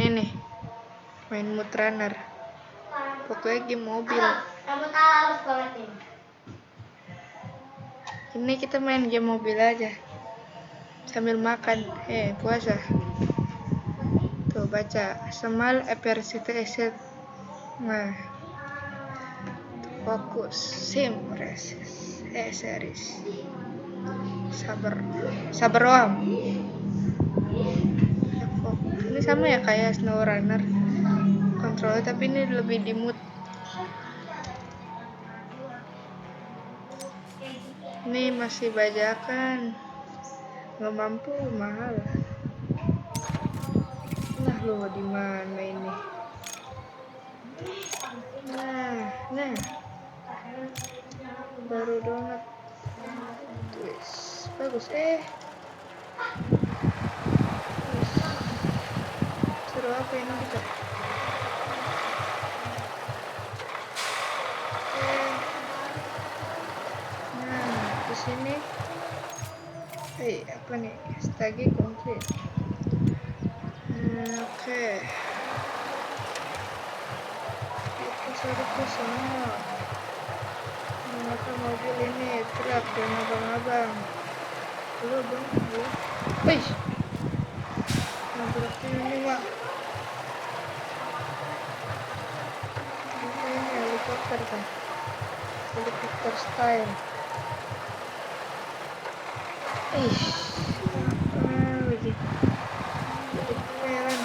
nih, main Mood Runner. Pokoknya game mobil. Rambut halus banget ini. Ini kita main game mobil aja sambil makan. Puasa. Tuh baca Semal Epersitet. Nah, fokus sim races series. Sabar om. Ini sama ya kayak Snow Runner kontrolnya, tapi ini lebih di mood. Ini masih bajakan, nggak mampu, mahal. Nah lo di mana ini? Nah, baru donat. Wis, bagus. Seru apa ini kita? Nah, di sini. Apa nih? Stage komplit. Oke. Kita suruh ke sana. Mengapa mobil ini truk dan abang-abang? Halo bang, wih, nabraknya ini mak. Ini helikopter kan? Helikopter style. Lagi. Jadi keren.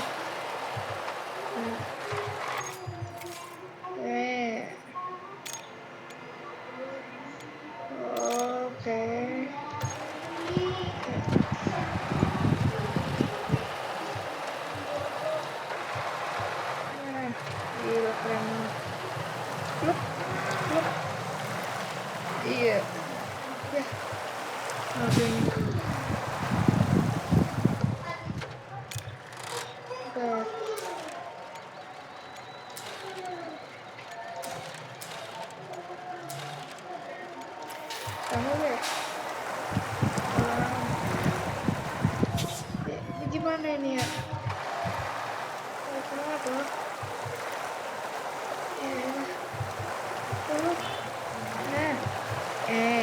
Oke. Gila keren. Pluk. Iya. Ya. Oke ini. Sama ya. Ini gimana ini ya? Kenapa? Nah,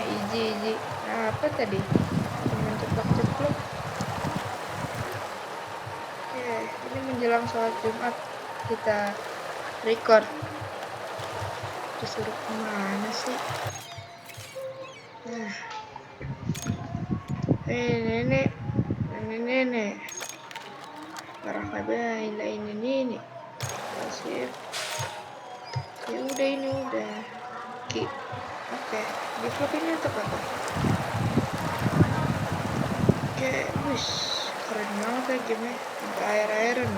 iji. Apa tadi? Cuman ceplok. Ini menjelang sholat Jumat kita record. Disuruh kemana sih? Nah, nenek. Marhaban, ini. Kasih. Ya udah ini udah. Oke. Di vlog ini untuk apa? Oke, wis keren banget ya game-nya. Sampai air-airan.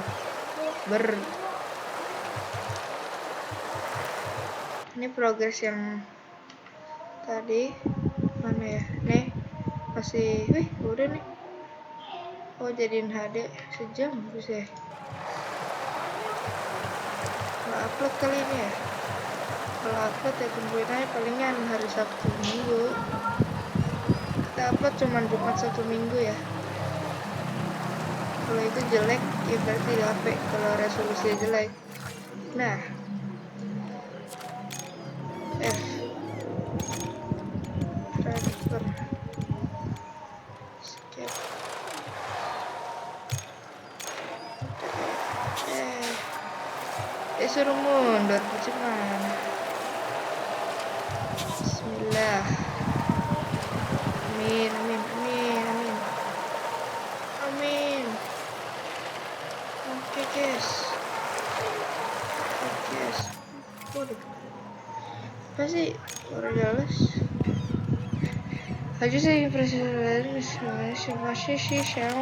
Ini progres yang tadi mana ya? Nih masih, udah nih. Oh jadiin HD sejam bisa. Kalau upload kali ini ya. Kalau upload ya tungguin aja palingan hari Sabtu Minggu. Kita upload cuman Jumat Sabtu Minggu ya. Kalau itu jelek ya berarti di HP. Kalau resolusinya jelek. Nah, transfer skip. Suruh mundur gimana? Bismillah. Amin. Oke guys. Waduh. Apa sih? Orang jelas. Aja sih presiden masih sih syau.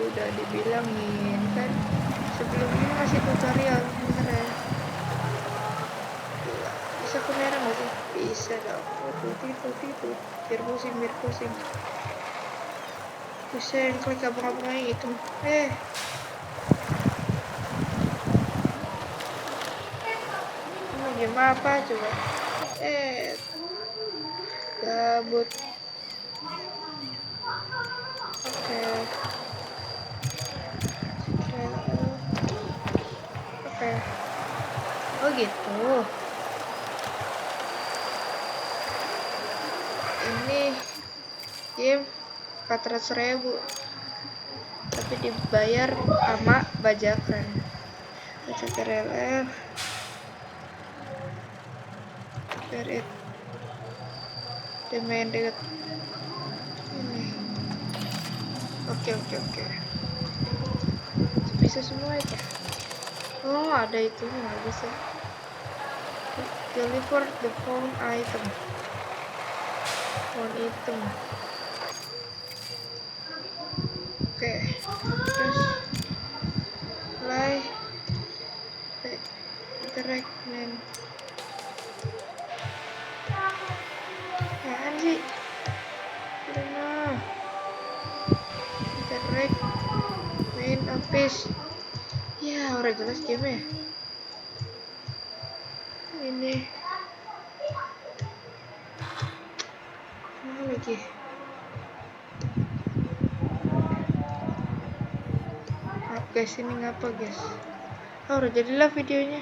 Udah dibilangin kan sebelum ini masih tutorial bener ya. Bisa kamera nggak sih? Bisa dong. Tipu biar pusing bisa yang klik abang-abangnya gitu. Ini game apa coba? Gabut. Oh, ini game 400.000 tapi dibayar sama bajakan. Bajakan RL Ferit dia main deket ini. Oke, bisa semua itu. Oh, ada itu nggak bisa. Deliver the phone item. Oke, terus play interact name. Apaan sih? Udah interact main office. Ya, udah jelas game ya. Ini mana lagi? Maaf guys, ini ngapa guys? Oh, udah jadilah videonya.